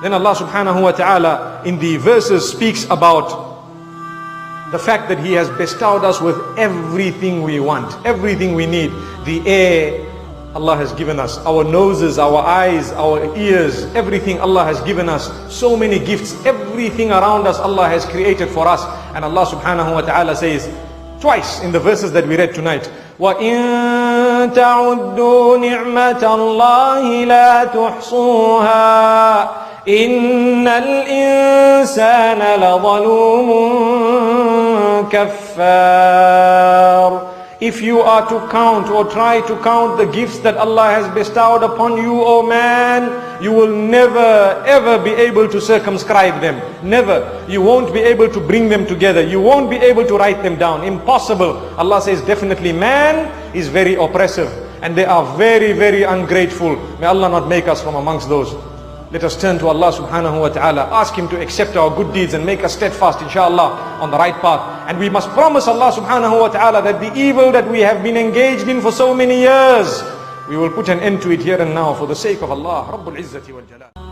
Then Allah subhanahu wa ta'ala in the verses speaks about the fact that He has bestowed us with everything we want, everything we need. The air Allah has given us, our noses, our eyes, our ears, everything Allah has given us. So many gifts, everything around us Allah has created for us. And Allah subhanahu wa ta'ala says twice in the verses that we read tonight, وَإِن تَعُدُّوا نِعْمَةَ اللَّهِ لَا تُحْصُوهَا إِنَّ الْإِنسَانَ لَظَلُومٌ كَفَّارٌ. If you are to count or try to count the gifts that Allah has bestowed upon you, O man, you will never ever be able to circumscribe them. Never. You won't be able to bring them together. You won't be able to write them down. Impossible. Allah says definitely man is very oppressive and they are very, very ungrateful. May Allah not make us from amongst those. Let us turn to Allah subhanahu wa ta'ala, ask Him to accept our good deeds and make us steadfast inshallah on the right path. And we must promise Allah subhanahu wa ta'ala that the evil that we have been engaged in for so many years, we will put an end to it here and now for the sake of Allah Rabbul Izzati wal Jalal.